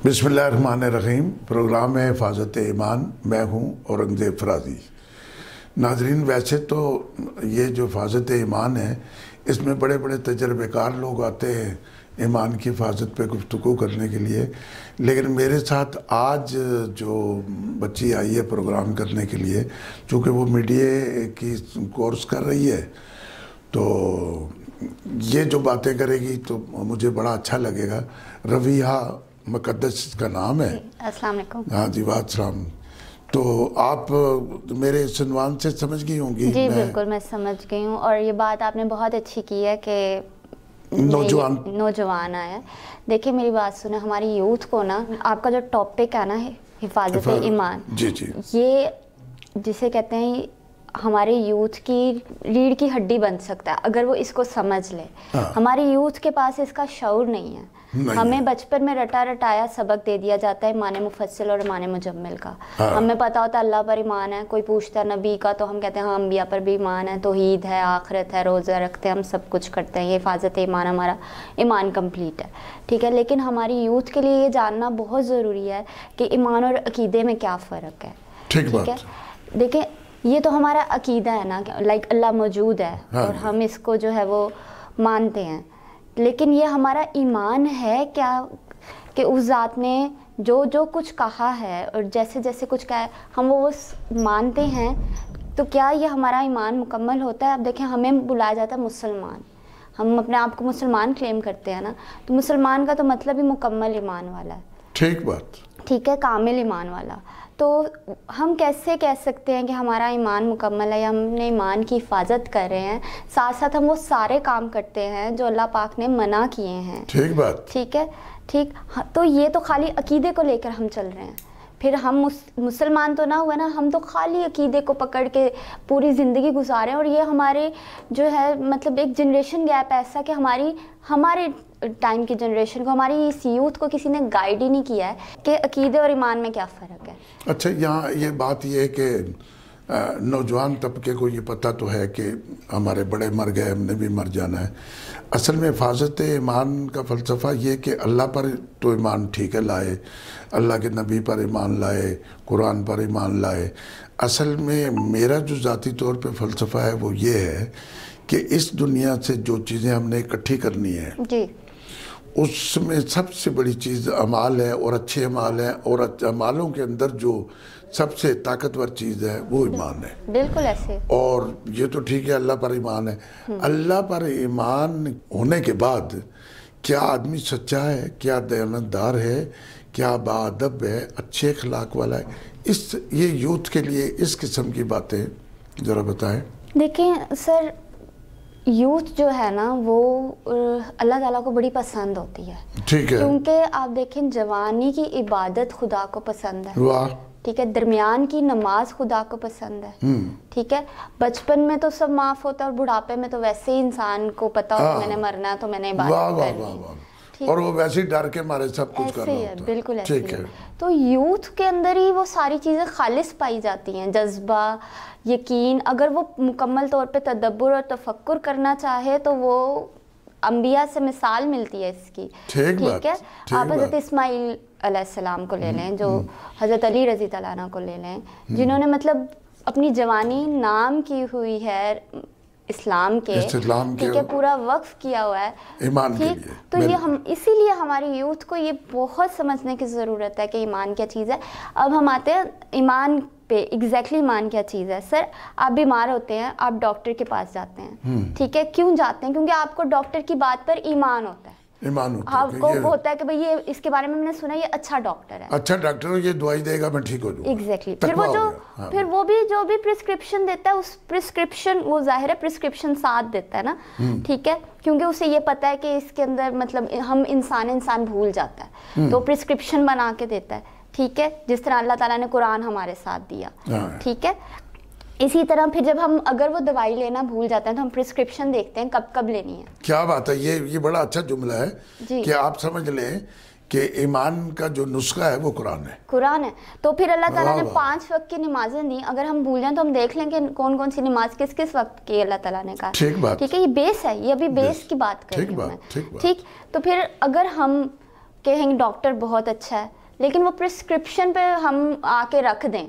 بسم اللہ الرحمن الرحیم۔ پروگرام ہے حفاظت ایمان، میں ہوں اورنگزیب فرازی۔ ناظرین، ویسے تو یہ جو حفاظت ایمان ہے اس میں بڑے بڑے تجربے کار لوگ آتے ہیں ایمان کی حفاظت پہ گفتگو کرنے کے لیے، لیکن میرے ساتھ آج جو بچی آئی ہے پروگرام کرنے کے لیے، چونکہ وہ میڈیا کی کورس کر رہی ہے تو یہ جو باتیں کرے گی تو مجھے بڑا اچھا لگے گا۔ رویہ مقدس کا نام ہے۔ السلام علیکم۔ ہاں جی، السلام۔ تو آپ میرے اس عنوان سے سمجھ گئی ہوں گی؟ جی بالکل، میں سمجھ گئی ہوں، اور یہ بات آپ نے بہت اچھی کی ہے کہ نوجوان آیا۔ دیکھیں میری بات سنیں، ہماری یوتھ کو نا، آپ کا جو ٹاپک ہے نا حفاظت ایمان، جی جی، یہ جسے کہتے ہیں ہمارے یوتھ کی ریڑھ کی ہڈی بن سکتا ہے اگر وہ اس کو سمجھ لے۔ ہماری یوتھ کے پاس اس کا شعور نہیں ہے۔ ہمیں بچپن میں رٹا رٹایا سبق دے دیا جاتا ہے ایمان مفصل اور ایمان مجمل کا۔ ہمیں پتا ہوتا ہے اللہ پر ایمان ہے، کوئی پوچھتا ہے نبی کا تو ہم کہتے ہیں ہاں انبیاء پر بھی ایمان ہے، توحید ہے، آخرت ہے، روزہ رکھتے ہیں، ہم سب کچھ کرتے ہیں، یہ حفاظت ایمان، ہمارا ایمان کمپلیٹ ہے، ٹھیک ہے۔ لیکن ہماری یوتھ کے لیے یہ جاننا بہت ضروری ہے کہ ایمان اور عقیدے میں کیا فرق ہے، ٹھیک ہے۔ دیکھیں یہ تو ہمارا عقیدہ ہے نا، لائک اللہ موجود ہے اور ہم اس کو جو ہے وہ مانتے ہیں، لیکن یہ ہمارا ایمان ہے کیا کہ اس ذات نے جو جو کچھ کہا ہے اور جیسے جیسے کچھ کہا ہے ہم وہ مانتے ہیں، تو کیا یہ ہمارا ایمان مکمل ہوتا ہے؟ اب دیکھیں ہمیں بلایا جاتا ہے مسلمان، ہم اپنے آپ کو مسلمان کلیم کرتے ہیں نا، تو مسلمان کا تو مطلب ہی مکمل ایمان والا ہے، ٹھیک بات، ٹھیک ہے، کامل ایمان والا۔ تو ہم کیسے کہہ سکتے ہیں کہ ہمارا ایمان مکمل ہے یا ہم نے ایمان کی حفاظت کر رہے ہیں، ساتھ ساتھ ہم وہ سارے کام کرتے ہیں جو اللہ پاک نے منع کیے ہیں، ٹھیک بات، ٹھیک ہے، ٹھیک۔ تو یہ تو خالی عقیدے کو لے کر ہم چل رہے ہیں، پھر ہم مسلمان تو نہ ہوئے نا، ہم تو خالی عقیدے کو پکڑ کے پوری زندگی گزارے ہیں، اور یہ ہمارے جو ہے مطلب ایک جنریشن گیپ ایسا کہ ہمارے ٹائم کی جنریشن کو، ہماری اس یوتھ کو کسی نے گائیڈ ہی نہیں کیا ہے کہ عقیدے اور ایمان میں کیا فرق ہے۔ اچھا، یہاں یہ بات یہ ہے کہ نوجوان طبقے کو یہ پتہ تو ہے کہ ہمارے بڑے مر گئے، ہم نے بھی مر جانا ہے۔ اصل میں حفاظت ایمان کا فلسفہ یہ کہ اللہ پر تو ایمان ٹھیک ہے لائے، اللہ کے نبی پر ایمان لائے، قرآن پر ایمان لائے۔ اصل میں میرا جو ذاتی طور پہ فلسفہ ہے وہ یہ ہے کہ اس دنیا سے جو چیزیں ہم نے اکٹھی کرنی ہے جی، اس میں سب سے بڑی چیز اعمال ہے، اور اچھے اعمال ہیں، اور اعمالوں کے اندر جو سب سے طاقتور چیز ہے وہ ایمان ہے، بالکل ایسے۔ اور یہ تو ٹھیک ہے اللہ پر ایمان ہے، اللہ پر ایمان ہونے کے بعد کیا آدمی سچا ہے، کیا دیانتدار ہے، کیا باادب ہے، اچھے اخلاق والا ہے، یہ یوتھ کے لیے اس قسم کی باتیں ذرا بتائیں۔ دیکھیں سر، یوتھ جو ہے نا وہ اللہ تعالیٰ کو بڑی پسند ہوتی ہے، ٹھیک ہے، کیونکہ آپ دیکھیں جوانی کی عبادت خدا کو پسند ہے، واہ، ٹھیک ہے، درمیان کی نماز خدا کو پسند ہے، ٹھیک ہے، بچپن میں تو سب معاف ہوتا ہے اور بڑھاپے میں تو ویسے ہی انسان کو پتا ہو کہ میں نے مرنا ہے تو میں نے عبادت کرنی، اور وہ ویسے ہی ڈر کے مارے سب کچھ کر رہا ہوتا ہے، بالکل ایسے ہی ہے۔ تو یوتھ کے اندر ہی وہ ساری چیزیں خالص پائی جاتی ہیں، جذبہ، یقین، اگر وہ مکمل طور پہ تدبر اور تفکر کرنا چاہے تو وہ انبیاء سے مثال ملتی ہے اس کی، ٹھیک ہے۔ آپ حضرت اسماعیل علیہ السلام کو لے لیں، جو حضرت علی رضی اللہ عنہ کو لے لیں، جنہوں نے مطلب اپنی جوانی نام کی ہوئی ہے اسلام کے، ٹھیک ہے، پورا وقف کیا ہوا ہے ایمان کے لیے۔ تو یہ اسی لیے ہماری یوتھ کو یہ بہت سمجھنے کی ضرورت ہے کہ ایمان کیا چیز ہے۔ اب ہم آتے ہیں ایمان پہ، ایگزیکٹلی ایمان کیا چیز ہے۔ سر، آپ بیمار ہوتے ہیں، آپ ڈاکٹر کے پاس جاتے ہیں، ٹھیک ہے، کیوں جاتے ہیں؟ کیونکہ آپ کو ڈاکٹر کی بات پر ایمان ہوتا ہے، آپ کو ہوتا ہے کہ بھئی یہ اس کے بارے میں نے سنا یہ اچھا ڈاکٹر ہے، اچھا ڈاکٹر ہے، یہ دوائی دے گا میں ٹھیک ہو جاؤں گا، ایگزیکٹلی۔ پھر وہ بھی جو بھی پرسکرپشن دیتا ہے، اس پرسکرپشن، وہ ظاہر ہے پرسکرپشن ساتھ دیتا ہے نا، ٹھیک ہے، کیونکہ اسے یہ پتا ہے کہ اس کے اندر مطلب ہم انسان بھول جاتا ہے، تو پرسکرپشن بنا کے دیتا ہے، ٹھیک ہے، جس طرح اللہ تعالیٰ نے قرآن ہمارے ساتھ دیا، ٹھیک ہے۔ اسی طرح پھر جب ہم اگر وہ دوائی لینا بھول جاتے ہیں تو ہم پرسکرپشن دیکھتے ہیں کب لینی ہے۔ کیا بات ہے، یہ بڑا اچھا جملہ ہے کہ آپ سمجھ لیں کہ ایمان کا جو نسخہ ہے وہ قرآن ہے۔ تو پھر اللہ تعالیٰ نے 5 وقت کی نمازیں دی، اگر ہم بھول جائیں تو ہم دیکھ لیں کہ کون کون سی نماز کس وقت کی اللہ تعالیٰ نے کہا، ٹھیک ہے، یہ بیس ہے، یہ ابھی بیس کی بات کر رہی ہوں میں، ٹھیک۔ تو پھر اگر ہم کہیں ڈاکٹر بہت اچھا ہے لیکن وہ پرسکرپشن پہ ہم آ کے رکھ دیں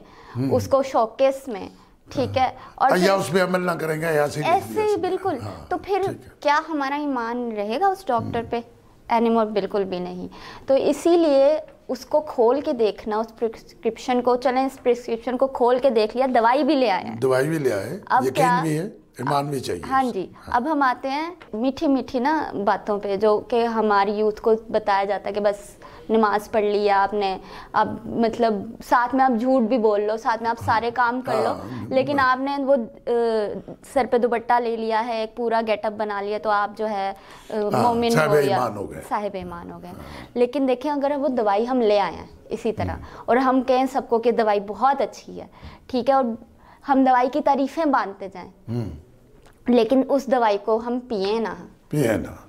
اس کو شوکیس میں، ٹھیک ہے، اور یا اس پہ عمل نہ کریں گے ایسے ہی بالکل، تو پھر کیا ہمارا ایمان رہے گا اس ڈاکٹر پہ؟ اینیمور بالکل بھی نہیں. تو اسی لیے اس کو کھول کے دیکھنا، اس پرسکرپشن کو، چلیں اس پرسکرپشن کو کھول کے دیکھ لیا، دوائی بھی لے آئے، دوائی بھی لے آئے، یقین بھی ہے، ایمان بھی چاہیے. ہاں جی. اب ہم آتے ہیں میٹھی میٹھی نا باتوں پہ، جو کہ ہماری یوتھ کو بتایا جاتا ہے کہ بس نماز پڑھ لیا آپ نے، اب مطلب ساتھ میں آپ جھوٹ بھی بول لو، ساتھ میں آپ سارے کام کر لو، لیکن آپ نے وہ سر پہ دوپٹہ لے لیا ہے، ایک پورا گیٹ اپ بنا لیا، تو آپ جو ہے مومن ہو گیا، صاحب ایمان ہو گئے. لیکن دیکھیں اگر وہ دوائی ہم لے آئے ہیں اسی طرح، اور ہم کہیں سب کو کہ دوائی بہت اچھی ہے، ٹھیک ہے، اور ہم دوائی کی تعریفیں باندھتے جائیں، لیکن اس دوائی کو ہم پیئیں نا،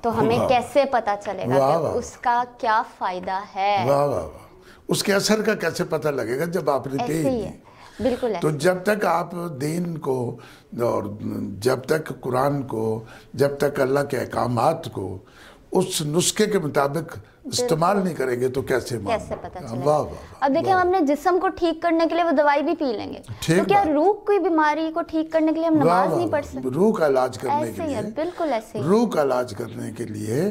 تو ہمیں کیسے پتا چلے گا کہ اس کا کیا فائدہ ہے؟ اس کے اثر کا کیسے پتا لگے گا جب آپ نے پی لی؟ بالکل. تو جب تک آپ دین کو اور جب تک قرآن کو، جب تک اللہ کے احکامات کو اس نسخے کے مطابق استعمال نہیں کریں گے تو کیسے پتا چلے گا؟ اب دیکھیں ہم اپنے جسم کو ٹھیک کرنے کے لیے وہ دوائی بھی پی لیں گے، تو کیا روح کی بیماری کو ٹھیک کرنے کے لیے ہم نماز نہیں پڑھ سکتے؟ روح کا علاج کرنے کے لیے، بالکل ایسے ہی، روح کا علاج کرنے کے لیے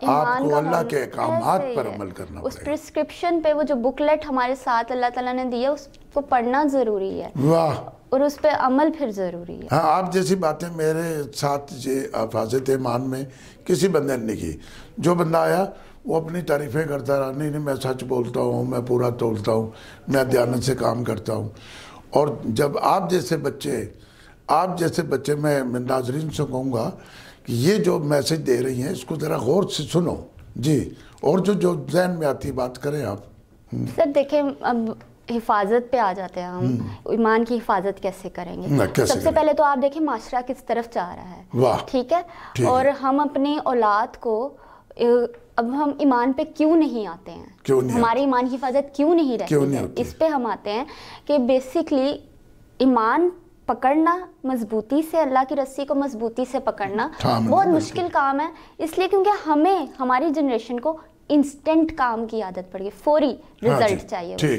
آپ کو اللہ کے احکامات پر عمل کرنا پڑے گا. اس پرسکرپشن پہ وہ جو بکلیٹ ہمارے ساتھ اللہ تعالیٰ نے دیا، اس کو پڑھنا ضروری ہے، اور اس پہ عمل پھر ضروری ہے. ہاں، آپ جیسی باتیں میرے ساتھ حفاظت ایمان میں کسی بندے نے نہیں کی. جو بندہ آیا وہ اپنی تعریفیں کرتا رہا، نہیں میں سچ بولتا ہوں، میں پورا تولتا ہوں، میں دیانت سے کام کرتا ہوں. اور جب آپ جیسے بچے میں ناظرین سے کہوں گا کہ یہ جو میسج دے رہی ہیں اس کو ذرا غور سے سنو جی، اور جو ذہن میں آتی بات کریں آپ. سر دیکھیں اب حفاظت پہ آ جاتے ہیں ہم، ایمان کی حفاظت کیسے کریں گے؟ سب سے پہلے تو آپ دیکھیں معاشرہ کس طرف جا رہا ہے، ٹھیک ہے، اور ہم اپنی اولاد کو اب ہم ایمان پہ کیوں نہیں آتے ہیں، ہماری ایمان کی حفاظت کیوں نہیں رہتی ہے، اس پہ ہم آتے ہیں کہ بیسکلی ایمان پکڑنا مضبوطی سے، اللہ کی رسی کو مضبوطی سے پکڑنا بہت مشکل کام ہے، اس لیے کیونکہ ہماری جنریشن کو انسٹنٹ کام کی عادت پڑ گئی، فوری رزلٹ چاہیے اسے،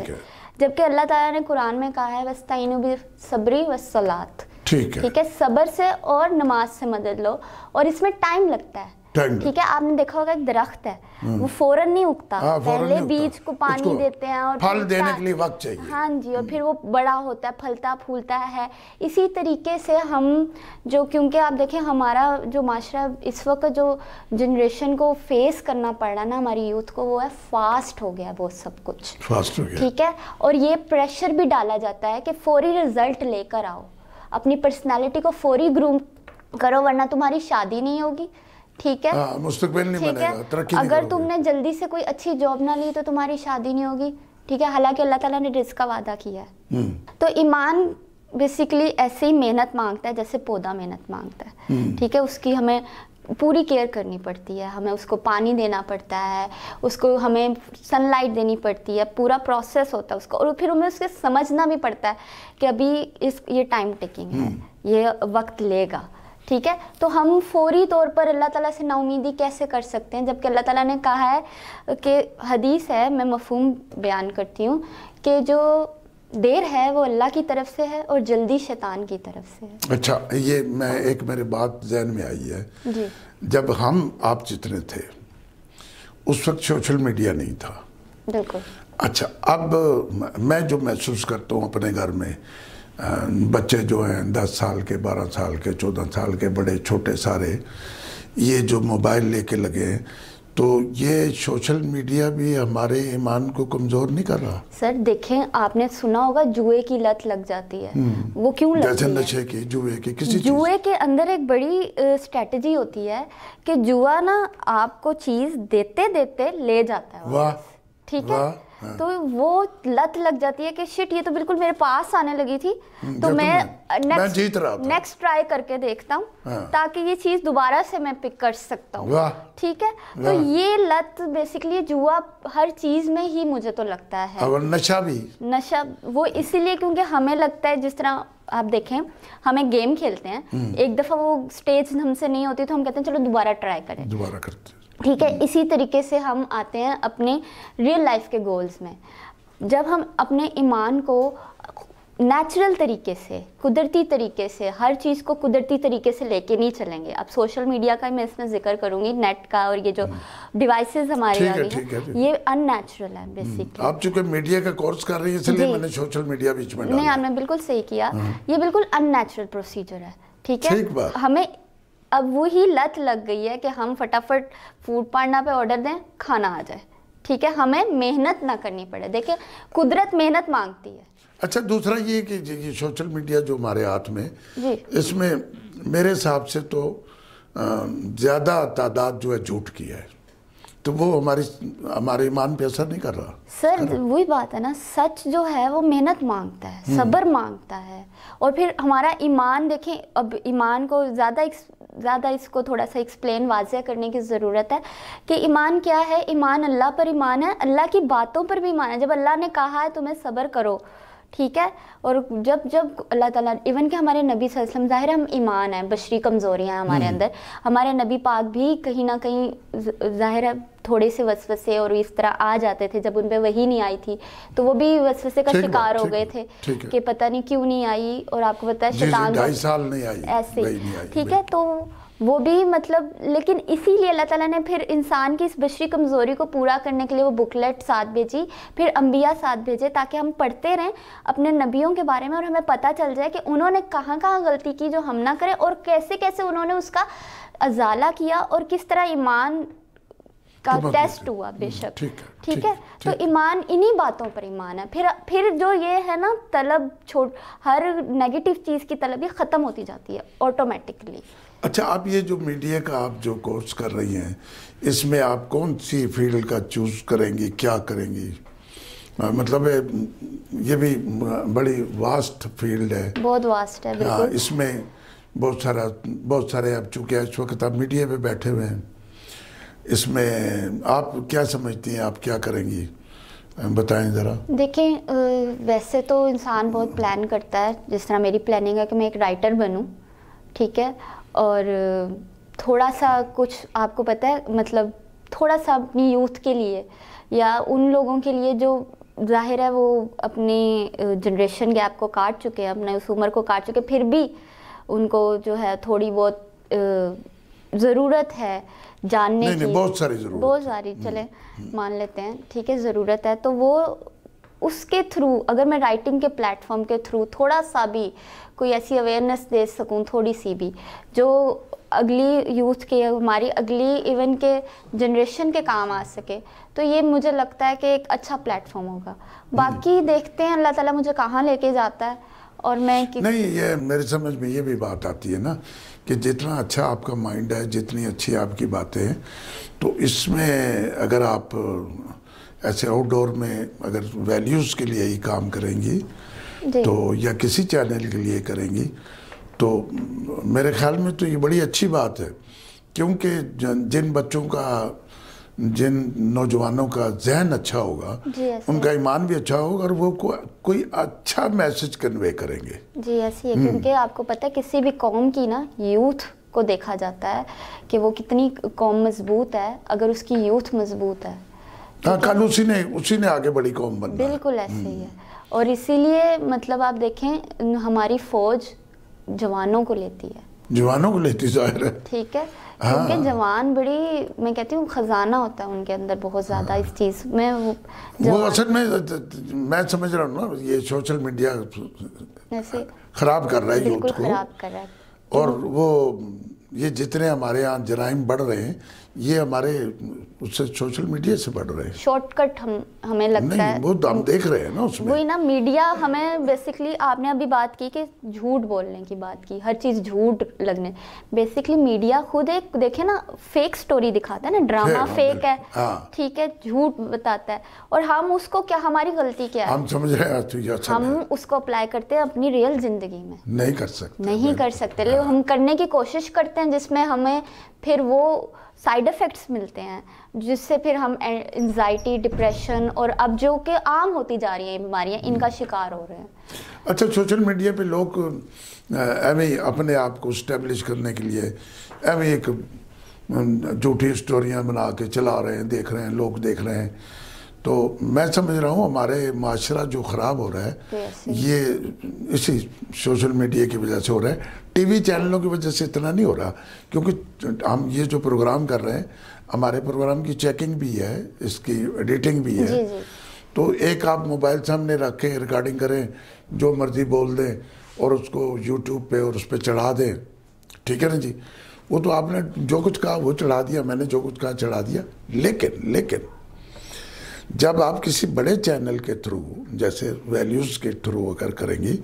جبکہ اللہ تعالیٰ نے قرآن میں کہا ہے وَاسْتَعِینُوا بِالصَّبْرِ وَالصَّلَاةِ، ٹھیک ہے، صبر سے اور نماز سے مدد لو، اور اس میں ٹائم لگتا ہے، ٹھیک ہے. آپ نے دیکھا ہوگا ایک درخت ہے، وہ فوراً نہیں اگتا، پہلے بیج کو پانی دیتے ہیں اور پھل دینے کے لیے وقت چاہیے، ہاں جی، اور پھر وہ بڑا ہوتا ہے، پھلتا پھولتا ہے. اسی طریقے سے ہم جو، کیونکہ آپ دیکھیں ہمارا جو معاشرہ اس وقت جو جنریشن کو فیس کرنا پڑ رہا نا ہماری یوتھ کو، وہ ہے فاسٹ ہو گیا، وہ سب کچھ فاسٹ ہو گیا، ٹھیک ہے، اور یہ پریشر بھی ڈالا جاتا ہے کہ فوری رزلٹ لے کر آؤ، اپنی پرسنالٹی کو فوری گروم کرو ورنہ تمہاری شادی نہیں ہوگی، ٹھیک ہے، مستقبل نہیں بنے گا، ترقی نہیں اگر تم نے جلدی سے کوئی اچھی جاب نہ لی تو تمہاری شادی نہیں ہوگی، ٹھیک ہے، حالانکہ اللہ تعالیٰ نے رزق کا وعدہ کیا ہے. تو ایمان بیسیکلی ایسے ہی محنت مانگتا ہے جیسے پودا محنت مانگتا ہے، ٹھیک ہے، اس کی ہمیں پوری کیئر کرنی پڑتی ہے، ہمیں اس کو پانی دینا پڑتا ہے، اس کو ہمیں سن لائٹ دینی پڑتی ہے، پورا پروسیس ہوتا ہے اس کا، اور پھر ہمیں اس کے سمجھنا بھی پڑتا ہے کہ ابھی یہ ٹائم ٹیکنگ ہے، یہ وقت لے گا، ٹھیک ہے. تو ہم فوری طور پر اللہ تعالیٰ سے نا امیدی کیسے کر سکتے ہیں، جبکہ اللہ تعالیٰ نے کہا ہے کہ حدیث ہے، میں مفہوم بیان کرتی ہوں کہ جو دیر ہے وہ اللہ کی طرف سے ہے اور جلدی شیطان کی طرف سے ہے. اچھا، یہ میرے بات ذہن میں آئی ہے جی. جب آپ جتنے تھے اس وقت سوشل میڈیا نہیں تھا، بالکل. اچھا، اب میں جو محسوس کرتا ہوں اپنے گھر میں بچے جو ہیں 10 سال کے، 12 سال کے، 14 سال کے، بڑے چھوٹے سارے، یہ جو موبائل لے کے لگے ہیں، تو یہ سوشل میڈیا بھی ہمارے ایمان کو کمزور نہیں کر رہا؟ سر دیکھیں، آپ نے سنا ہوگا جوئے کی لت لگ جاتی ہے، وہ کیوں لگتی ہے؟ جیسے نشے کی، جوئے کی، کسی جوئے کے اندر ایک بڑی اسٹریٹجی ہوتی ہے کہ جوا نا آپ کو چیز دیتے دیتے لے جاتا ہے، واہ، ٹھیک ہے، تو وہ لت لگ جاتی ہے کہ شٹ یہ تو بالکل میرے پاس آنے لگی تھی، تو میں نیکسٹ ٹرائی کر کے دیکھتا ہوں تاکہ یہ چیز دوبارہ سے میں پک کر سکتا ہوں، ٹھیک ہے. تو یہ لت بیسیکلی جوا ہر چیز میں ہی مجھے تو لگتا ہے، اور نشہ بھی، نشہ وہ اسی لیے کیونکہ ہمیں لگتا ہے جس طرح آپ دیکھیں ہمیں گیم کھیلتے ہیں، ایک دفعہ وہ سٹیج ہم سے نہیں ہوتی تو ہم کہتے ہیں چلو دوبارہ ٹرائی کریں، دوبارہ کرتے ہیں، ٹھیک ہے. اسی طریقے سے ہم آتے ہیں اپنے ریئل لائف کے گولز میں. جب ہم اپنے ایمان کو نیچرل طریقے سے، قدرتی طریقے سے، ہر چیز کو قدرتی طریقے سے لے کے نہیں چلیں گے. اب سوشل میڈیا کا میں اس میں ذکر کروں گی، نیٹ کا، اور یہ جو ڈیوائسز ہمارے آ رہی ہیں یہ ان نیچرل ہے بیسکلی. آپ چونکہ میڈیا کا کورس کر رہی ہیں اس لیے میں نے سوشل میڈیا بیچ میں ڈالا. نہیں، آپ نے بالکل صحیح کیا. یہ بالکل ان نیچرل پروسیجر ہے، ٹھیک ہے. ہمیں اب وہی لت لگ گئی ہے کہ ہم فٹافٹ فوڈ پانڈا پہ آرڈر دیں، کھانا آ جائے، ٹھیک ہے، ہمیں محنت نہ کرنی پڑے. دیکھیں قدرت محنت مانگتی ہے. اچھا، دوسرا یہ کہ یہ سوشل میڈیا جو ہمارے ہاتھ میں، اس میں میرے حساب سے تو زیادہ تعداد جو ہے جھوٹ کی ہے، تو وہ ہمارے ایمان پہ اثر نہیں کر رہا. سر وہی بات ہے نا، سچ جو ہے وہ محنت مانگتا ہے، صبر مانگتا ہے. اور پھر ہمارا ایمان دیکھیں، اب ایمان کو زیادہ اس کو تھوڑا سا ایکسپلین واضح کرنے کی ضرورت ہے کہ ایمان کیا ہے. ایمان اللہ پر ایمان ہے، اللہ کی باتوں پر بھی ایمان ہے. جب اللہ نے کہا ہے تمہیں صبر کرو، ٹھیک ہے. اور جب اللہ تعالیٰ، ایون کہ ہمارے نبی صلی اللہ علیہ وسلم، ظاہر ہم ایمان ہیں، بشری کمزوریاں ہیں ہمارے اندر. ہمارے نبی پاک بھی کہیں نہ کہیں ظاہر ہے تھوڑے سے وسوسے اور اس طرح آ جاتے تھے. جب ان پہ وحی نہیں آئی تھی تو وہ بھی وسوسے کا شکار ہو گئے تھے کہ پتہ نہیں کیوں نہیں آئی. اور آپ کو پتہ ہے شیطان 2.5 سال نہیں آئی ایسے، ٹھیک ہے. تو وہ بھی مطلب، لیکن اسی لیے اللہ تعالیٰ نے پھر انسان کی اس بشری کمزوری کو پورا کرنے کے لیے وہ بکلیٹ ساتھ بھیجی، پھر انبیاء ساتھ بھیجے، تاکہ ہم پڑھتے رہیں اپنے نبیوں کے بارے میں اور ہمیں پتہ چل جائے کہ انہوں نے کہاں کہاں غلطی کی جو ہم نہ کریں، اور کیسے کیسے انہوں نے اس کا ازالہ کیا، اور کس طرح ایمان کا ٹیسٹ ہوا. بے شک، ٹھیک ہے. تو ایمان انہی باتوں پر ایمان ہے. پھر جو یہ ہے نا طلب، ہر نیگیٹو چیز کی طلب یہ ختم ہوتی جاتی ہے آٹومیٹکلی. اچھا، آپ یہ جو میڈیا کا آپ جو کورس کر رہی ہیں، اس میں آپ کون سی فیلڈ کا چوز کریں گی، کیا کریں گی؟ مطلب یہ بھی بڑی واسٹ فیلڈ ہے، بہت واسٹ ہے. ہاں، اس میں بہت سارے اب چونکہ اس وقت آپ میڈیا پہ بیٹھے ہوئے ہیں، اس میں آپ کیا سمجھتی ہیں، آپ کیا کریں گی، بتائیں ذرا. دیکھیں ویسے تو انسان بہت پلان کرتا ہے، جس طرح میری پلاننگ ہے کہ میں ایک رائٹر بنوں، ٹھیک ہے. اور تھوڑا سا کچھ آپ کو پتہ ہے، مطلب تھوڑا سا اپنی یوتھ کے لیے یا ان لوگوں کے لیے جو ظاہر ہے وہ اپنی جنریشن گیپ کو کاٹ چکے ہیں، اپنے اس عمر کو کاٹ چکے، پھر بھی ان کو جو ہے تھوڑی بہت ضرورت ہے جاننے کی. بہت ساری چلیں مان لیتے ہیں، ٹھیک ہے، ضرورت ہے. تو وہ اس کے تھرو، اگر میں رائٹنگ کے پلیٹ فارم کے تھرو تھوڑا سا بھی کوئی ایسی اویئرنیس دے سکوں، تھوڑی سی بھی، جو اگلی یوتھ کے، ہماری اگلی ایون کے جنریشن کے کام آ سکے، تو یہ مجھے لگتا ہے کہ ایک اچھا پلیٹ فارم ہوگا. باقی دیکھتے ہیں اللہ تعالیٰ مجھے کہاں لے کے جاتا ہے. اور میں نہیں، یہ میرے سمجھ میں یہ بھی بات آتی ہے نا کہ جتنا اچھا آپ کا مائنڈ ہے، جتنی اچھی آپ کی باتیں ہیں، تو اس میں اگر آپ ایسے آؤٹ ڈور میں اگر ویلیوز کے لیے ہی کام کریں گی تو، یا کسی چینل کے لیے کریں گی، تو میرے خیال میں تو یہ بڑی اچھی بات ہے. کیونکہ جن بچوں کا، جن نوجوانوں کا ذہن اچھا ہوگا، ان کا ایمان بھی اچھا ہوگا، اور وہ کوئی اچھا میسج کنوے کریں گے. جی ایسی ہے. کیونکہ آپ کو پتہ ہے کسی بھی قوم کی نا یوتھ کو دیکھا جاتا ہے کہ وہ کتنی قوم مضبوط ہے اگر اس کی یوتھ مضبوط ہے. کل اسی نے آگے بڑی قوم بننا. بالکل ایسے ہی ہے. اور اسی لیے مطلب آپ دیکھیں ہماری فوج جوانوں کو لیتی ہے. جوانوں کو لیتی ظاہر ہے. ٹھیک ہے. کیونکہ جوان بڑی، میں کہتی ہوں خزانہ ہوتا ہے ان کے اندر بہت زیادہ اس چیز میں. وہ اصل میں سمجھ رہا ہوں نا، یہ سوشل میڈیا خراب کر رہا ہے یوتھ کو. خراب کر رہا ہے. اور وہ یہ جتنے ہمارے ہاں جرائم بڑھ رہے ہیں، یہ ہمارے اس سے سوشل میڈیا سے بڑھ رہے ہیں. شارٹ کٹ ہمیں لگتا ہے، وہ ہم دیکھ رہے ہیں نا اس میں. وہی نا، میڈیا ہمیں بیسکلی، آپ نے ابھی بات کی کہ جھوٹ بولنے کی بات کی، ہر چیز جھوٹ لگنے. بیسکلی میڈیا خود ایک دیکھیں نا فیک سٹوری دکھاتا ہے نا، ڈرامہ فیک ہے، ٹھیک ہے، جھوٹ بتاتا ہے. اور ہم اس کو کیا، ہماری غلطی کیا ہے، ہم سمجھ رہے ہیں ہم اس کو اپلائی کرتے ہیں اپنی ریئل زندگی میں. نہیں کر سکتے. ہم کرنے کی کوشش کرتے ہیں جس میں ہمیں پھر وہ سائیڈ افیکٹس ملتے ہیں جس سے پھر ہم انزائٹی، ڈپریشن اور اب جو کہ عام ہوتی جا رہی ہیں بیماریاں، ان کا شکار ہو رہے ہیں۔ اچھا، سوشل میڈیا پہ لوگ ایویں اپنے آپ کو اسٹیبلش کرنے کے لیے ایویں ایک جھوٹی اسٹوریاں بنا کے چلا رہے ہیں، دیکھ رہے ہیں، لوگ دیکھ رہے ہیں، تو میں سمجھ رہا ہوں ہمارے معاشرہ جو خراب ہو رہا ہے یہ اسی سوشل میڈیا کی وجہ سے ہو رہا ہے۔ ٹی وی چینلوں کی وجہ سے اتنا نہیں ہو رہا، کیونکہ ہم یہ جو پروگرام کر رہے ہیں ہمارے پروگرام کی چیکنگ بھی ہے، اس کی ایڈیٹنگ بھی ہے، تو ایک آپ موبائل سامنے رکھ کے ریکارڈنگ کریں، جو مرضی بول دیں اور اس کو یوٹیوب پہ اور اس پہ چڑھا دیں، ٹھیک ہے نا جی، وہ تو آپ نے جو کچھ کہا وہ چڑھا دیا، میں نے جو کچھ کہا چڑھا دیا۔ لیکن جب آپ کسی بڑے چینل کے تھرو، جیسے ویلیوز کے تھرو اگر کریں گی،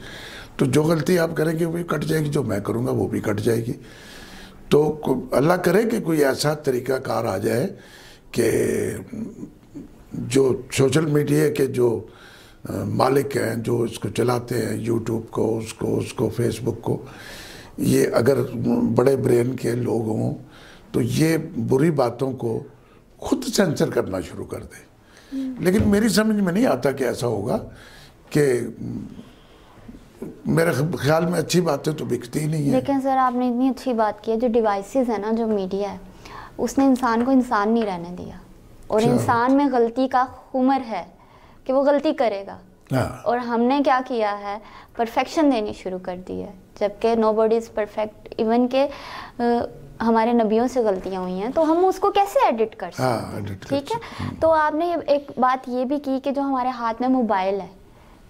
تو جو غلطی آپ کریں گے وہ کٹ جائے گی، جو میں کروں گا وہ بھی کٹ جائے گی۔ تو اللہ کرے کہ کوئی ایسا طریقہ کار آ جائے کہ جو سوشل میڈیا کے جو مالک ہیں، جو اس کو چلاتے ہیں، یوٹیوب کو، اس کو فیس بک کو، یہ اگر بڑے برین کے لوگ ہوں تو یہ بری باتوں کو خود سینسر کرنا شروع کر دیں۔ لیکن میری سمجھ میں نہیں آتا کہ ایسا ہوگا، کہ میرے خیال میں اچھی باتیں تو بکتی ہی نہیں ہیں۔ لیکن سر آپ نے اتنی اچھی بات کی ہے، جو ڈیوائسز ہے نا، جو میڈیا ہے، اس نے انسان کو انسان نہیں رہنے دیا، اور انسان میں غلطی کا خمر ہے کہ وہ غلطی کرے گا، اور ہم نے کیا کیا ہے، پرفیکشن دینی شروع کر دی ہے، جبکہ نو باڈی از پرفیکٹ، ایون کہ ہمارے نبیوں سے غلطیاں ہوئی ہیں، تو ہم اس کو کیسے ایڈٹ کر سکتے ہیں؟ ٹھیک ہے، تو آپ نے ایک بات یہ بھی کی کہ جو ہمارے ہاتھ میں موبائل ہے،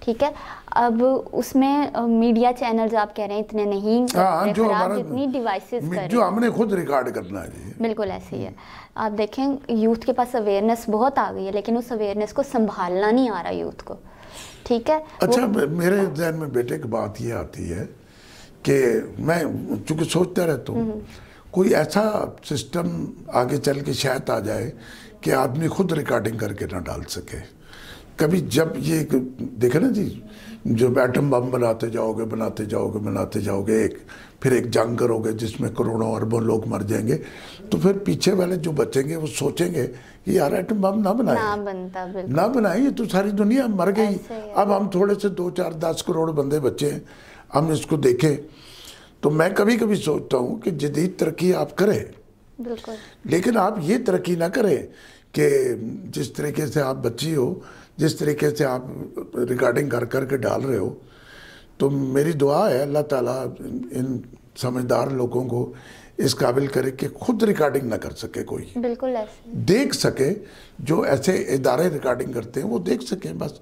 ٹھیک ہے، اب اس میں میڈیا چینلز آپ کہہ رہے ہیں اتنے نہیں خراب جتنی ڈیوائسز کر، جو ہم نے خود ریکارڈ کرنا ہے۔ بالکل ایسے ہی ہے۔ آپ دیکھیں یوتھ کے پاس اویئرنیس بہت آ گئی ہے، لیکن اس اویئرنیس کو سنبھالنا نہیں آ رہا یوتھ کو، ٹھیک ہے۔ اچھا، میرے ذہن میں بیٹے کی بات یہ آتی ہے کہ میں چونکہ سوچتا رہتا ہوں کوئی ایسا سسٹم آگے چل کے شاید آ جائے کہ آدمی خود ریکارڈنگ کر کے نہ ڈال سکے۔ کبھی جب یہ دیکھیں نا جی، جب ایٹم بم بناتے جاؤ گے پھر ایک جنگ کرو گے جس میں کروڑوں اربوں لوگ مر جائیں گے، تو پھر پیچھے والے جو بچیں گے وہ سوچیں گے کہ یار ایٹم بم نہ بنائیں، یہ تو ساری دنیا مر گئی، اب ہم تھوڑے سے 2 4 10 کروڑ بندے بچے ہیں، ہم اس کو دیکھیں۔ تو میں کبھی کبھی سوچتا ہوں کہ جدید ترقی آپ کریں، لیکن آپ یہ ترقی نہ کریں کہ جس طریقے سے آپ بچی ہو، جس طریقے سے آپ ریکارڈنگ کر کے ڈال رہے ہو، تو میری دعا ہے اللہ تعالیٰ ان سمجھدار لوگوں کو اس قابل کرے کہ خود ریکارڈنگ نہ کر سکے، کوئی بالکل ایسے دیکھ سکے، جو ایسے ادارے ریکارڈنگ کرتے ہیں وہ دیکھ سکیں۔ بس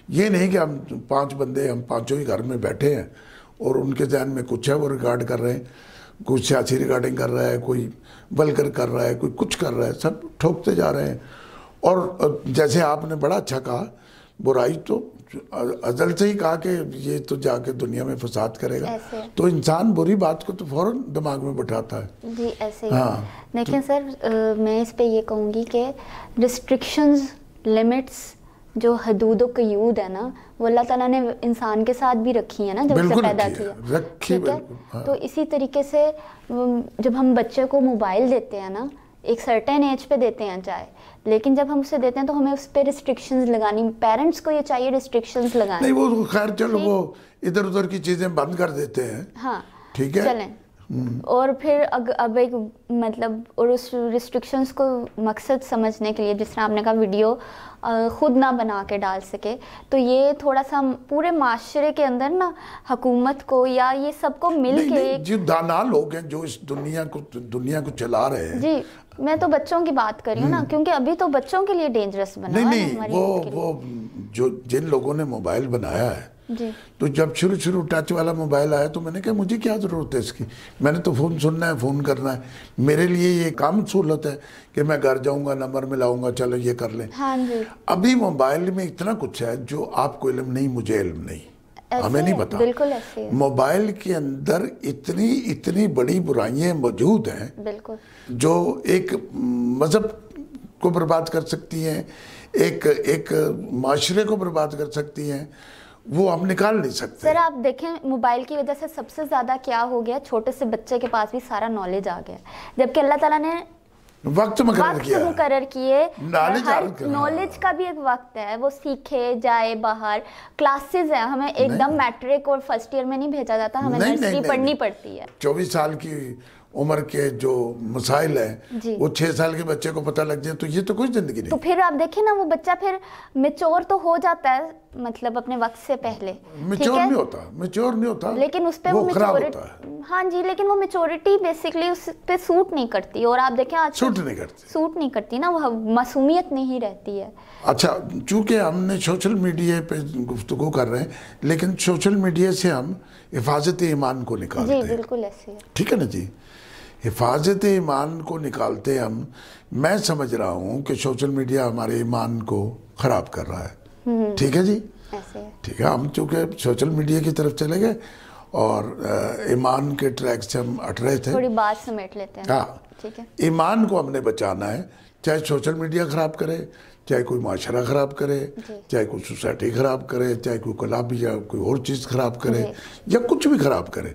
یہ نہیں کہ ہم 5 بندے، ہم 5 ہی گھر میں بیٹھے ہیں اور ان کے ذہن میں کچھ ہے وہ ریکارڈ کر رہے ہیں، کوئی سیاسی ریکارڈنگ کر رہا ہے، کوئی ولگر کر رہا ہے، کوئی کچھ کر رہا ہے، سب ٹھوکتے جا رہے ہیں۔ اور جیسے آپ نے بڑا اچھا کہا، برائی تو ازل سے ہی کہا کہ یہ تو جا کے دنیا میں فساد کرے گا، تو انسان بری بات کو تو فوراً دماغ میں بٹھاتا ہے۔ جی ایسے ہی۔ لیکن سر میں اس پہ یہ کہوں گی کہ ریسٹرکشنز، لمٹس، جو حدود و قیود ہے نا، وہ اللہ تعالیٰ نے انسان کے ساتھ بھی رکھی ہے نا، جب اسے پیدا کیا، ٹھیک ہے۔ تو اسی طریقے سے جب ہم بچے کو موبائل دیتے ہیں نا، ایک سرٹن ایج پہ دیتے ہیں چاہے، لیکن جب ہم اسے دیتے ہیں تو ہمیں اس پہ ریسٹرکشنز لگانی، پیرنٹس کو یہ چاہیے ریسٹرکشنز لگانی۔ نہیں، وہ خیر چلو وہ ادھر ادھر کی چیزیں بند کر دیتے ہیں، ہاں ٹھیک ہے، چلیں۔ اور پھر اب ایک مطلب، اور اس ریسٹرکشنز کو مقصد سمجھنے کے لیے، جس طرح آپ نے کہا ویڈیو خود نہ بنا کے ڈال سکے، تو یہ تھوڑا سا پورے معاشرے کے اندر نا حکومت کو یا یہ سب کو مل کے، جو دانا لوگ ہیں جو اس دنیا کو چلا رہے ہیں، جی میں تو بچوں کی بات کر رہی ہوں نا، کیونکہ ابھی تو بچوں کے لیے ڈینجرس بنا ہے۔ نہیں، وہ جو جن لوگوں نے موبائل بنایا ہے، تو جب شروع ٹچ والا موبائل آیا تو میں نے کہا مجھے کیا ضرورت ہے اس کی، میں نے تو فون سننا ہے، فون کرنا ہے، میرے لیے یہ کام سہولت ہے کہ میں گھر جاؤں گا، نمبر ملاؤں گا، چلو یہ کر لیں۔ ابھی موبائل میں اتنا کچھ ہے جو آپ کو علم نہیں، مجھے علم نہیں، ہمیں نہیں پتا۔ بالکل ایسے موبائل کے اندر اتنی بڑی برائیاں موجود ہیں جو ایک مذہب کو برباد کر سکتی ہیں، ایک معاشرے کو برباد کر سکتی ہیں، وہ ہم نکال نہیں سکتے. سر آپ دیکھیں موبائل کی وجہ سے سب سے زیادہ کیا ہو گیا, چھوٹے سے بچے کے پاس بھی سارا نالج آ گیا, جبکہ اللہ تعالیٰ نے وقت مقرر کیے. نالج کا بھی ایک وقت ہے, وہ سیکھے جائے باہر. کلاسز ہیں, ہمیں ایک دم میٹرک اور فرسٹ ایئر میں نہیں بھیجا جاتا, ہمیں نرسری پڑھنی پڑتی ہے. 24 سال کی عمر کے جو مسائل ہیں وہ 6 سال کے بچے کو پتہ لگ جائے تو یہ تو کوئی زندگی نہیں. تو پھر آپ دیکھیں نا, وہ بچہ پھر میچور تو ہو جاتا ہے, مطلب اپنے وقت سے پہلے میچور نہیں ہوتا, لیکن اس پہ وہ میچورٹی, ہاں جی, لیکن وہ میچورٹی بیسکلی اس پہ سوٹ نہیں کرتی. اور آپ دیکھیں آج سوٹ نہیں کرتی نا, وہ معصومیت نہیں رہتی ہے. اچھا, چونکہ ہم نے سوشل میڈیا پہ گفتگو کر رہے ہیں, لیکن سوشل میڈیا سے ہم حفاظت ایمان کو نکالتے ہیں. جی بالکل ایسے ہے, ٹھیک ہے نا جی, حفاظت ایمان کو نکالتے ہم. میں سمجھ رہا ہوں کہ سوشل میڈیا ہمارے ایمان کو خراب کر رہا ہے. ٹھیک ہے جی, ٹھیک ہے. ہم چونکہ سوشل میڈیا کی طرف چلے گئے اور ایمان کے ٹریک سے ہم ہٹ رہے تھے. تھوڑی بات سمیٹ لیتے ہیں. ہاں, ٹھیک ہے. ایمان کو ہم نے بچانا ہے, چاہے سوشل میڈیا خراب کرے, چاہے کوئی معاشرہ خراب کرے, چاہے کوئی سوسائٹی خراب کرے, چاہے کوئی کلب یا کوئی اور چیز خراب کرے, یا کچھ بھی خراب کرے.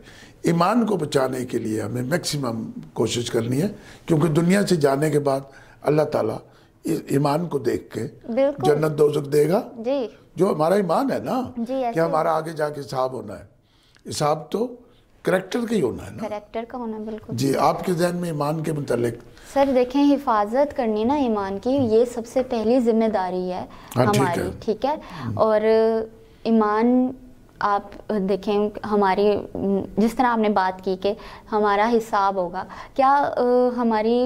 ایمان کو بچانے کے لیے ہمیں میکسیمم کوشش کرنی ہے, کیونکہ دنیا سے جانے کے بعد اللہ تعالیٰ ایمان کو دیکھ کے جنت دوزخ دے گا. جو ہمارا ایمان ہے نا, کہ ہمارا آگے جا کے حساب ہونا ہے. حساب تو کریکٹر کا ہی ہونا ہے نا, کریکٹر کا ہونا. بالکل جی. آپ کے ذہن میں ایمان کے متعلق؟ سر دیکھیں, حفاظت کرنی نا ایمان کی, یہ سب سے پہلی ذمہ داری ہے ہماری. ٹھیک ہے. اور ایمان آپ دیکھیں, ہماری جس طرح آپ نے بات کی کہ ہمارا حساب ہوگا, کیا ہماری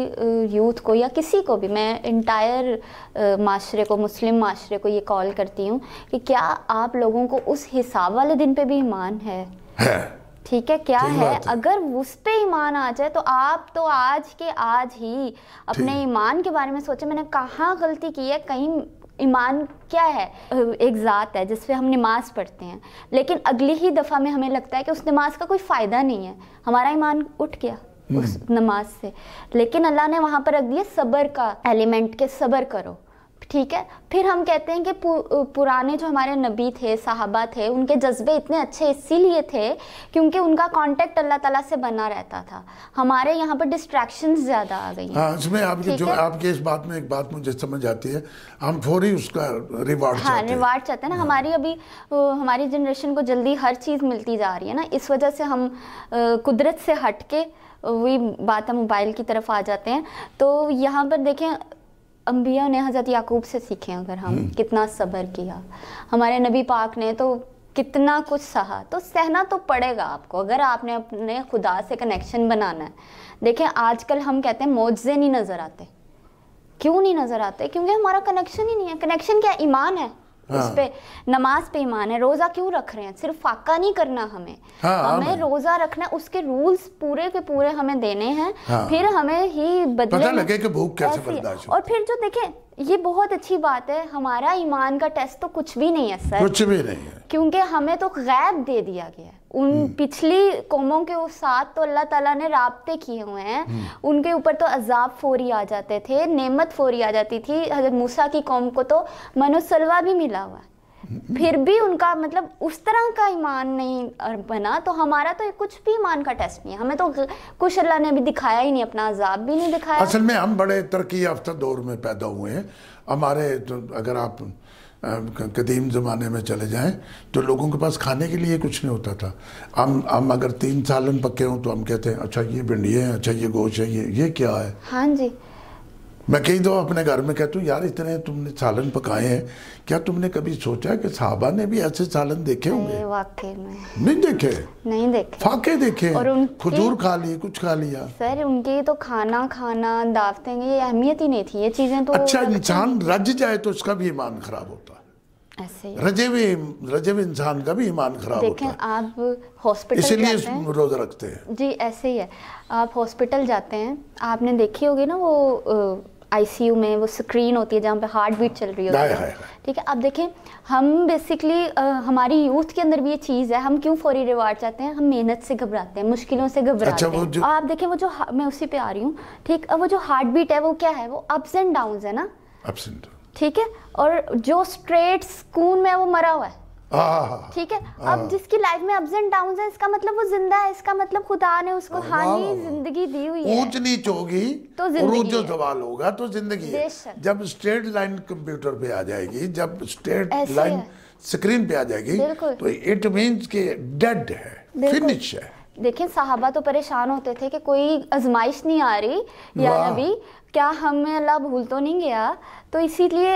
یوتھ کو یا کسی کو بھی, میں انٹائر معاشرے کو, مسلم معاشرے کو یہ کال کرتی ہوں کہ کیا آپ لوگوں کو اس حساب والے دن پہ بھی ایمان ہے؟ ٹھیک ہے, کیا ہے؟ اگر اس پہ ایمان آ جائے تو آپ تو آج کے آج ہی اپنے ایمان کے بارے میں سوچیں, میں نے کہاں غلطی کی ہے. کہیں ایمان کیا ہے؟ ایک ذات ہے جس پہ ہم نماز پڑھتے ہیں, لیکن اگلی ہی دفعہ میں ہمیں لگتا ہے کہ اس نماز کا کوئی فائدہ نہیں ہے, ہمارا ایمان اٹھ گیا اس نماز سے. لیکن اللہ نے وہاں پر رکھ دیا صبر کا ایلیمنٹ, کے صبر کرو. ٹھیک ہے. پھر ہم کہتے ہیں کہ پرانے جو ہمارے نبی تھے, صحابہ تھے, ان کے جذبے اتنے اچھے اسی لیے تھے کیونکہ ان کا کانٹیکٹ اللہ تعالیٰ سے بنا رہتا تھا. ہمارے یہاں پر ڈسٹریکشنز زیادہ آ گئی ہیں. ہاں, اس میں آپ کے اس بات میں ایک بات مجھے سمجھ آتی ہے, ہم فوری اس کا ریوارڈ چاہتے ہیں. ہاں, ریوارڈ چاہتے ہیں نا. ہماری جنریشن کو جلدی ہر چیز ملتی جا رہی ہے نا, اس وجہ سے ہم قدرت سے ہٹ کے وہی بات ہے موبائل کی طرف آ جاتے ہیں. تو یہاں پر دیکھیں, انبیاء نے حضرت یعقوب سے سیکھیں اگر ہم, کتنا صبر کیا. ہمارے نبی پاک نے تو کتنا کچھ سہا. تو سہنا تو پڑے گا آپ کو اگر آپ نے اپنے خدا سے کنیکشن بنانا ہے. دیکھیں آج کل ہم کہتے ہیں معجزے نہیں نظر آتے. کیوں نہیں نظر آتے؟ کیونکہ ہمارا کنیکشن ہی نہیں ہے. کنیکشن کیا؟ ایمان ہے اس پہ, نماز پہ ایمان ہے. روزہ کیوں رکھ رہے ہیں؟ صرف فاقہ نہیں کرنا ہمیں روزہ رکھنا ہے, اس کے رولز پورے کے پورے ہمیں دینے ہیں. پھر ہمیں ہی بدلے لگے کہ بھوک کیسے برداشت. اور پھر جو دیکھیں, یہ بہت اچھی بات ہے, ہمارا ایمان کا ٹیسٹ تو کچھ بھی نہیں ہے سر, کچھ بھی نہیں ہے, کیونکہ ہمیں تو غیب دے دیا گیا ہے. ان پچھلی قوموں کے ساتھ تو اللہ تعالیٰ نے رابطے کیے ہوئے ہیں, ان کے اوپر تو عذاب فوری آ جاتے تھے, نعمت فوری آ جاتی تھی. حضرت موسیٰ کی قوم کو تو من و سلوہ بھی ملا ہوا ہے, پھر بھی ان کا مطلب اس طرح کا ایمان نہیں بنا. تو ہمارا تو کچھ بھی ایمان کا ٹیسٹ نہیں ہے. ہمیں تو کچھ اللہ نے ابھی دکھایا ہی نہیں, اپنا عذاب بھی نہیں دکھایا. اصل میں ہم بڑے ترقی یافتہ دور میں پیدا ہوئے ہیں. ہمارے اگر آپ قدیم زمانے میں چلے جائیں تو لوگوں کے پاس کھانے کے لیے کچھ نہیں ہوتا تھا. ہم اگر 3 سالن پکے ہوں تو ہم کہتے ہیں اچھا یہ بھنڈی ہے, اچھا یہ گوشت ہے, یہ کیا ہے. ہاں جی, میں کئی دفعہ اپنے گھر میں کہتا ہوں, یار اتنے تم نے سالن پکائے ہیں, کیا تم نے کبھی سوچا کہ صحابہ نے بھی ایسے سالن دیکھے ہوں گے؟ واقعی میں نہیں دیکھے, فاقے دیکھے, اور کھجور کھا لی, کچھ کھا لیا. سر ان کی تو کھانا دعوتیں, یہ اہمیت ہی نہیں تھی یہ چیزیں. تو اچھا انسان رج جائے تو اس کا بھی ایمان خراب ہوتا ہے. رجے ہوئے انسان کا بھی ایمان خراب ہوتا ہے. دیکھیں آپ ہاسپٹل اسی لیے روزہ رکھتے ہیں. جی ایسے ہی ہے. آپ ہاسپٹل جاتے ہیں, آپ نے دیکھی ہوگی نا وہ آئی سی یو میں وہ سکرین ہوتی ہے جہاں پہ ہارٹ بیٹ چل رہی ہوتی ہے. ٹھیک ہے, آپ دیکھیں ہم بیسکلی ہماری یوتھ کے اندر بھی یہ چیز ہے, ہم کیوں فوری ریوارڈ چاہتے ہیں؟ ہم محنت سے گھبراتے ہیں, مشکلوں سے گھبراتے ہیں. آپ دیکھیں وہ جو, میں اسی پہ آ رہی ہوں, ٹھیک, وہ جو ہارٹ بیٹ ہے وہ کیا ہے؟ وہ اپس اینڈ ڈاؤنز ہے نا. ٹھیک ہے, اور جو اسٹریٹ سکون میں وہ مرا ہوا ہے. ٹھیک ہے. اب جس کی لائف میں اپس اینڈ ڈاؤنز ہیں، اس کا مطلب وہ زندہ ہے، اس کا مطلب خدا نے اس کو ہانی زندگی دی ہوئی ہے. اونچ نیچ ہوگی تو عروج و زوال ہوگا تو زندگی ہے. جب اسٹریٹ لائن کمپیوٹر پہ آ جائے گی، جب اسٹریٹ لائن اسکرین پہ آ جائے گی تو اٹ مینس کہ ڈیڈ ہے، فنش ہے. دیکھیں صحابہ تو پریشان ہوتے تھے کہ کوئی آزمائش نہیں آ رہی یا نبی، کیا ہمیں اللہ بھول تو نہیں گیا. تو اسی لیے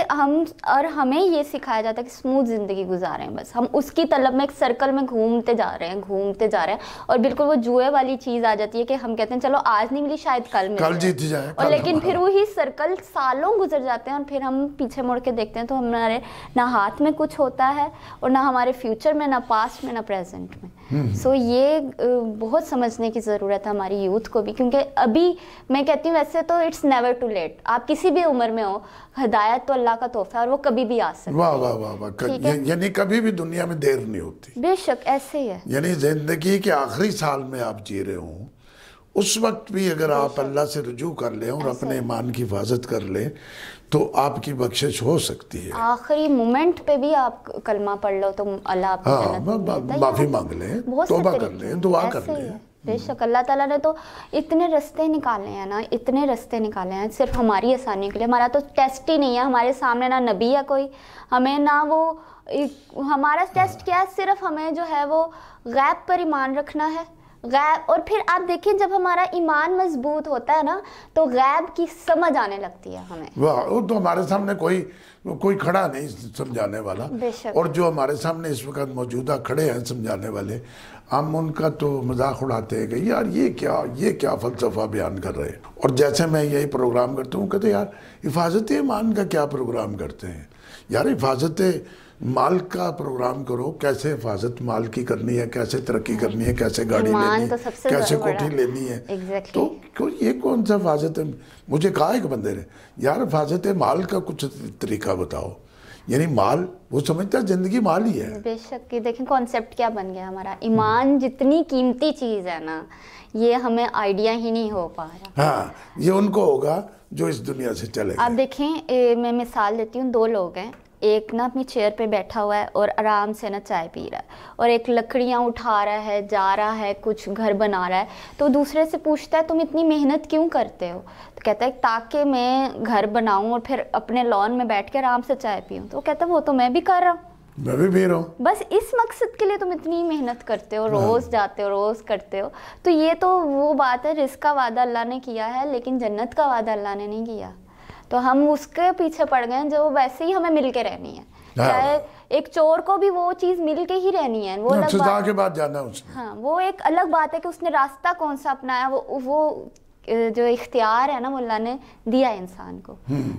ہمیں یہ سکھایا جاتا ہے کہ اسموتھ زندگی گزاریں. بس ہم اس کی طلب میں ایک سرکل میں گھومتے جا رہے ہیں اور بالکل وہ جوئے والی چیز آ جاتی ہے کہ ہم کہتے ہیں چلو آج نہیں ملی شاید کل جیت جائے. اور لیکن پھر وہی سرکل سالوں گزر جاتے ہیں اور پھر ہم پیچھے مڑ کے دیکھتے ہیں تو ہمارے نہ ہاتھ میں کچھ ہوتا ہے اور نہ ہمارے فیوچر میں، نہ پاسٹ میں، نہ پریزنٹ میں. سو یہ بہت سمجھنے کی ضرورت ہے ہماری یوتھ کو بھی، کیونکہ ابھی میں کہتی ہوں ویسے تو اٹس نیور ٹو لیٹ. آپ کسی بھی عمر میں ہو، ہدایت تو اللہ کا تحفہ ہے اور وہ کبھی بھی آ سکتی ہے. واہ واہ واہ واہ. یعنی کبھی بھی دنیا میں دیر نہیں ہوتی. بے شک ایسے ہی ہے. یعنی زندگی کے آخری سال میں آپ جی رہے ہوں، اس وقت بھی اگر آپ اللہ سے رجوع کر لیں اور اپنے ایمان کی حفاظت کر لیں تو آپ کی بخشش ہو سکتی ہے. آخری مومنٹ پہ بھی آپ کلمہ پڑھ لو تو اللہ آپ کو جنت دیتا ہے. معافی مانگ لیں، توبہ کر لیں، دعا کر لیں. بے شک اللہ تعالیٰ نے تو اتنے رستے نکالے ہیں نا، اتنے رستے نکالے ہیں صرف ہماری آسانی کے لیے. ہمارا تو ٹیسٹ ہی نہیں ہے، ہمارے سامنے نہ نبی ہے کوئی، ہمیں نہ وہ، ہمارا ٹیسٹ کیا ہے، صرف ہمیں جو ہے وہ غیب پر ایمان رکھنا ہے. غیب، اور پھر آپ دیکھیں جب ہمارا ایمان مضبوط ہوتا ہے نا تو غیب کی سمجھ آنے لگتی ہے ہمیں. وہ تو ہمارے سامنے کوئی کھڑا نہیں سمجھانے والا، اور جو ہمارے سامنے اس وقت موجودہ کھڑے ہیں سمجھانے والے، ہم ان کا تو مذاق اڑاتے ہیں کہ یار یہ کیا فلسفہ بیان کر رہے ہیں. اور جیسے میں یہی پروگرام کرتا ہوں، کہتے یار حفاظت ایمان کا کیا پروگرام کرتے ہیں؟ یار حفاظت مال کا پروگرام کرو، کیسے حفاظت مال کی کرنی ہے، کیسے ترقی کرنی ہے، کیسے گاڑی لینی ہے، کیسے کوٹھی لینی ہے. تو یہ کون سا حفاظت ہے؟ مجھے کہا ایک بندے نے، یار حفاظت مال کا کچھ طریقہ بتاؤ. یعنی مال، وہ سمجھتا ہے زندگی مال ہی ہے. بے شک. دیکھیں کانسیپٹ کیا بن گیا ہمارا. ایمان جتنی قیمتی چیز ہے نا، یہ ہمیں آئیڈیا ہی نہیں ہو پا رہا. ہاں، یہ ان کو ہوگا جو اس دنیا سے چلے گئے. آپ دیکھیں میں مثال دیتی ہوں. 2 لوگ ہیں، ایک نا اپنی چیئر پہ بیٹھا ہوا ہے اور آرام سے نا چائے پی رہا ہے، اور ایک لکڑیاں اٹھا رہا ہے، جا رہا ہے، کچھ گھر بنا رہا ہے. تو دوسرے سے پوچھتا ہے تم اتنی محنت کیوں کرتے ہو؟ تو کہتا ہے تاکہ میں گھر بناؤں اور پھر اپنے لان میں بیٹھ کے آرام سے چائے پیوں. تو وہ کہتا ہے وہ تو میں بھی کر رہا ہوں، میں بھی پی رہا ہوں. بس اس مقصد کے لیے تم اتنی محنت کرتے ہو، روز جاتے ہو، روز کرتے ہو. تو یہ تو وہ بات ہے، رزق کا وعدہ اللہ نے کیا ہے لیکن جنت کا وعدہ اللہ نے نہیں کیا. تو ہم اس کے پیچھے پڑ گئے جو ویسے ہی ہمیں مل کے رہنی ہے. چاہے ایک چور کو بھی وہ چیز مل کے ہی رہنی ہے، وہ الگ بات کے بعد جانا اس نے. ہاں، وہ ایک الگ بات ہے کہ اس نے راستہ کون سا اپنایا. وہ جو اختیار ہے نا وہ اللہ نے دیا انسان کو،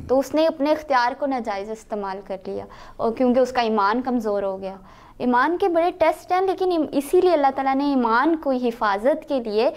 تو اس نے اپنے اختیار کو ناجائز استعمال کر لیا، اور کیونکہ اس کا ایمان کمزور ہو گیا. ایمان کے بڑے ٹیسٹ ہیں، لیکن اسی لیے اللہ تعالیٰ نے ایمان کو حفاظت کے لیے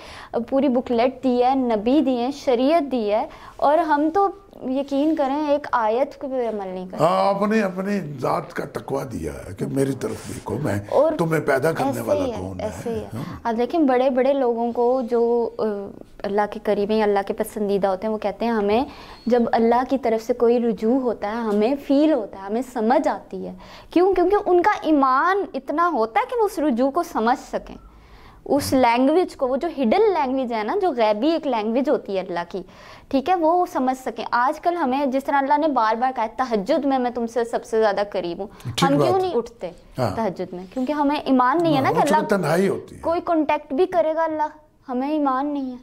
پوری بکلیٹ دی ہے، نبی دی ہیں، شریعت دی ہے. اور ہم تو یقین کریں ایک آیت کو بھی عمل نہیں کرتے. ہاں، اپنی ذات کا تقویٰ دیا ہے کہ میری طرف دیکھو، میں تمہیں پیدا کرنے والا کون ہے. ایسے ہی ہے. آپ دیکھیں بڑے بڑے لوگوں کو جو اللہ کے قریب ہیں، اللہ کے پسندیدہ ہوتے ہیں، وہ کہتے ہیں ہمیں جب اللہ کی طرف سے کوئی رجوع ہوتا ہے ہمیں فیل ہوتا ہے، ہمیں سمجھ آتی ہے. کیوں؟ کیونکہ ان کا ایمان اتنا ہوتا ہے کہ وہ اس رجوع کو سمجھ سکیں، اس لینگویج کو، وہ جو ہڈن لینگویج ہے نا، جو غیبی ایک لینگویج ہوتی ہے اللہ کی، ٹھیک ہے، وہ سمجھ سکیں. آج کل ہمیں جس طرح اللہ نے بار بار کہا ہے تہجد میں تم سے سب سے زیادہ قریب ہوں، ہم کیوں نہیں اٹھتے تہجد میں؟ کیونکہ ہمیں ایمان نہیں ہے نا کہ اللہ کوئی کانٹیکٹ بھی کرے گا. اللہ، ہمیں ایمان نہیں ہے.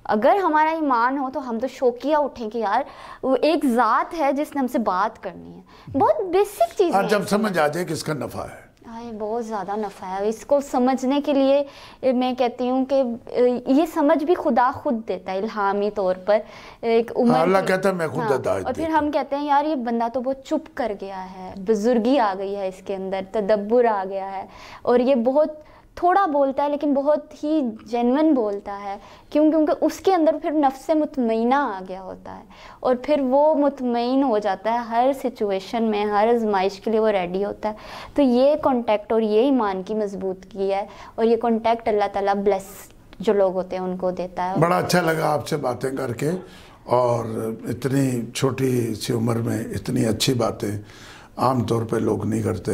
اگر ہمارا ایمان ہو تو ہم تو شوقیہ اٹھیں کہ یار وہ ایک ذات ہے جس نے ہم سے بات کرنی ہے. بہت بیسک چیز ہے. جب سمجھ آ جائے کہ اس کا نفع ہے، بہت زیادہ نفع ہے. اس کو سمجھنے کے لیے میں کہتی ہوں کہ یہ سمجھ بھی خدا خود دیتا ہے الہامی طور پر. ایک عمر اللہ کہتا ہے میں خود ہدایت دیتا ہوں. اور پھر ہم کہتے ہیں یار یہ بندہ تو بہت چپ کر گیا ہے، بزرگی آ گئی ہے اس کے اندر، تدبر آ گیا ہے، اور یہ بہت تھوڑا بولتا ہے لیکن بہت ہی جینون بولتا ہے. کیونکہ اس کے اندر پھر نفس مطمئنہ آ گیا ہوتا ہے، اور پھر وہ مطمئن ہو جاتا ہے ہر سچویشن میں، ہر آزمائش کے لیے وہ ریڈی ہوتا ہے. تو یہ کانٹیکٹ اور یہ ایمان کی مضبوط کی ہے، اور یہ کانٹیکٹ اللہ تعالیٰ بلیس جو لوگ ہوتے ہیں ان کو دیتا ہے. بڑا اچھا لگا آپ سے باتیں کر کے، اور اتنی چھوٹی سی عمر میں اتنی اچھی باتیں عام طور پہ لوگ نہیں کرتے.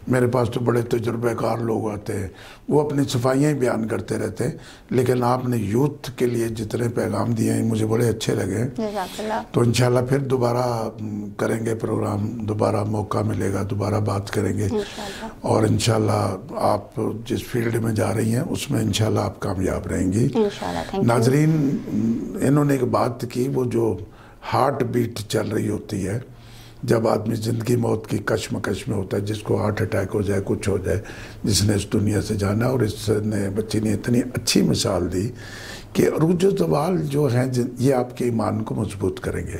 میرے پاس تو بڑے تجربہ کار لوگ آتے ہیں, وہ اپنی صفائیاں ہی بیان کرتے رہتے ہیں, لیکن آپ نے یوتھ کے لیے جتنے پیغام دیے ہیں مجھے بڑے اچھے لگے. تو انشاءاللہ پھر دوبارہ کریں گے پروگرام, دوبارہ موقع ملے گا, دوبارہ بات کریں گے, اور انشاءاللہ آپ جس فیلڈ میں جا رہی ہیں اس میں انشاءاللہ آپ کامیاب رہیں گی. ناظرین, انہوں نے ایک بات کی, وہ جو ہارٹ بیٹ چل رہی ہوتی ہے جب آدمی زندگی موت کی کشمکش میں ہوتا ہے, جس کو ہارٹ اٹیک ہو جائے, کچھ ہو جائے, جس نے اس دنیا سے جانا, اور اس نے بچی نے اتنی اچھی مثال دی کہ عروج و زوال جو ہیں یہ آپ کے ایمان کو مضبوط کریں گے.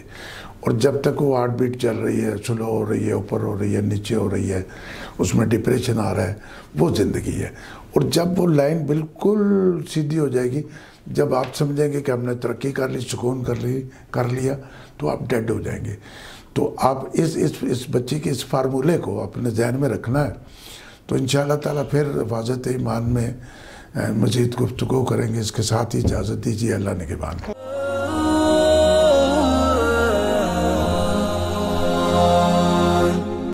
اور جب تک وہ ہارٹ بیٹ چل رہی ہے, سلو ہو رہی ہے, اوپر ہو رہی ہے, نیچے ہو رہی ہے, اس میں ڈپریشن آ رہا ہے, وہ زندگی ہے. اور جب وہ لائن بالکل سیدھی ہو جائے گی, جب آپ سمجھیں گے کہ ہم نے ترقی کر لی, سکون کر لیا, تو آپ ڈیڈ ہو جائیں گے. تو آپ اس بچی کے اس فارمولے کو اپنے ذہن میں رکھنا ہے. تو انشاءاللہ تعالیٰ پھر حفاظت ایمان میں مزید گفتگو کریں گے. اس کے ساتھ ہی اجازت دیجیے. اللہ نگہبان.